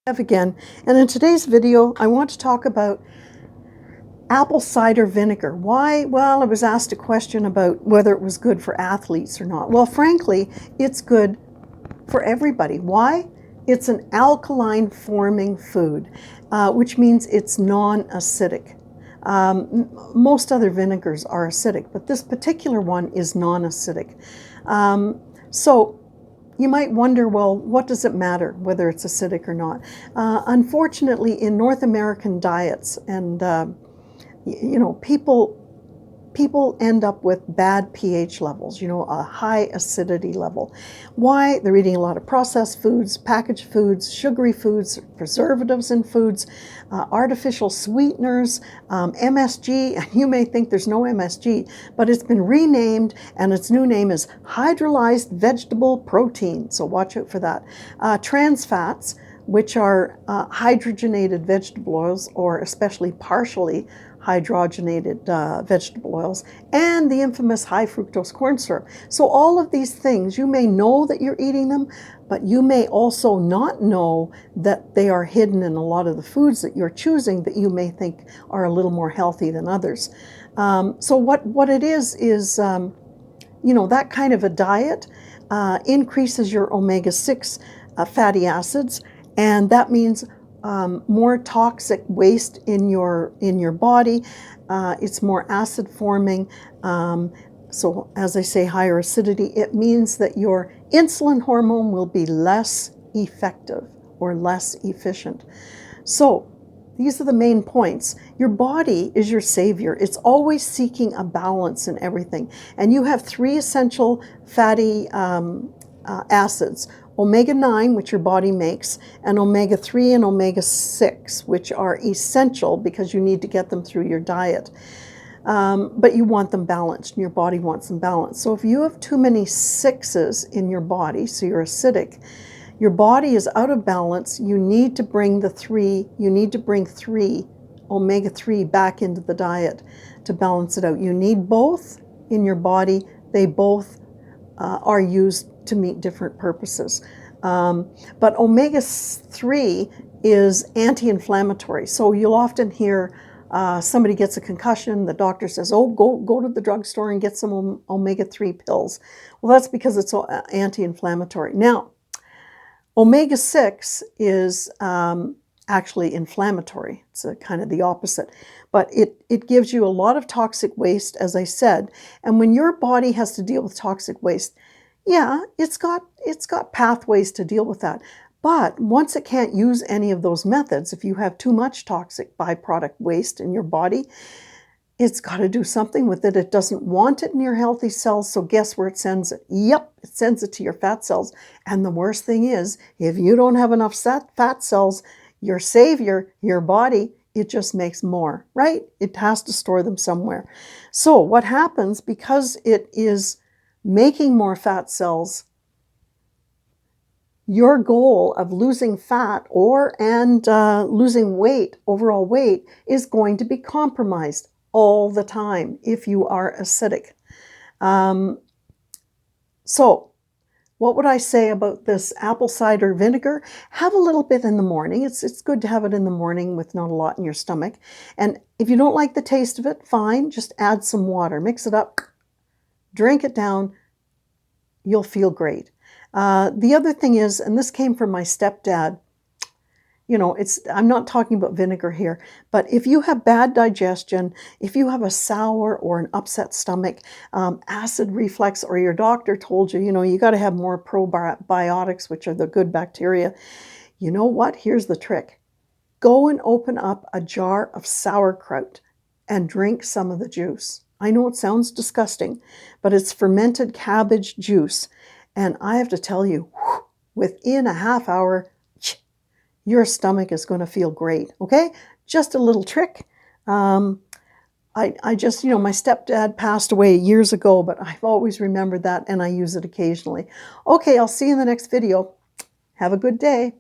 Again, and in today's video I want to talk about apple cider vinegar. Why? Well, I was asked a question about whether it was good for athletes or not. Well, frankly, it's good for everybody. Why? It's an alkaline forming food, which means it's non-acidic. Most other vinegars are acidic, but this particular one is non-acidic. So you might wonder, well, what does it matter whether it's acidic or not? Unfortunately, in North American diets, and people end up with bad pH levels, a high acidity level. Why? They're eating a lot of processed foods, packaged foods, sugary foods, preservatives in foods, artificial sweeteners, MSG. And you may think there's no MSG, but it's been renamed, and its new name is hydrolyzed vegetable protein. So watch out for that. Trans fats, which are hydrogenated vegetable oils, or especially partially hydrogenated vegetable oils, and the infamous high fructose corn syrup. So all of these things, you may know that you're eating them, but you may also not know that they are hidden in a lot of the foods that you're choosing that you may think are a little more healthy than others. So what it is that kind of a diet increases your omega-6 fatty acids, and that means more toxic waste in your body. It's more acid forming. So as I say, higher acidity, it means that your insulin hormone will be less effective or less efficient. So these are the main points. Your body is your savior. It's always seeking a balance in everything. And you have three essential fatty acids: omega-9, which your body makes, and omega-3 and omega-6, which are essential because you need to get them through your diet. But you want them balanced, and your body wants them balanced. So if you have too many sixes in your body, so you're acidic, your body is out of balance. You need to bring three omega-3 back into the diet to balance it out. You need both in your body. They both are used to meet different purposes. But omega-3 is anti-inflammatory. So you'll often hear somebody gets a concussion, the doctor says, oh, go to the drugstore and get some omega-3 pills. Well, that's because it's anti-inflammatory. Now, omega-6 is actually inflammatory. It's kind of the opposite. But it gives you a lot of toxic waste, as I said. And when your body has to deal with toxic waste, yeah, it's got pathways to deal with that. But once it can't use any of those methods, if you have too much toxic byproduct waste in your body, it's got to do something with it. It doesn't want it in your healthy cells, so guess where it sends it? Yep, it sends it to your fat cells. And the worst thing is, if you don't have enough fat cells, your savior, your body, it just makes more, right? It has to store them somewhere. So what happens, because it is making more fat cells, your goal of losing fat and losing weight, overall weight, is going to be compromised all the time if you are acidic. So what would I say about this apple cider vinegar? Have a little bit in the morning. It's good to have it in the morning with not a lot in your stomach. And if you don't like the taste of it, fine, just add some water. Mix it up, drink it down. You'll feel great. The other thing is, and this came from my stepdad, I'm not talking about vinegar here, but if you have bad digestion, if you have a sour or an upset stomach, acid reflux, or your doctor told you, you got to have more probiotics, which are the good bacteria, you know what? Here's the trick. Go and open up a jar of sauerkraut and drink some of the juice. I know it sounds disgusting, but it's fermented cabbage juice. And I have to tell you, within a half hour, your stomach is going to feel great, okay? Just a little trick. I just, my stepdad passed away years ago, but I've always remembered that, and I use it occasionally. Okay, I'll see you in the next video. Have a good day.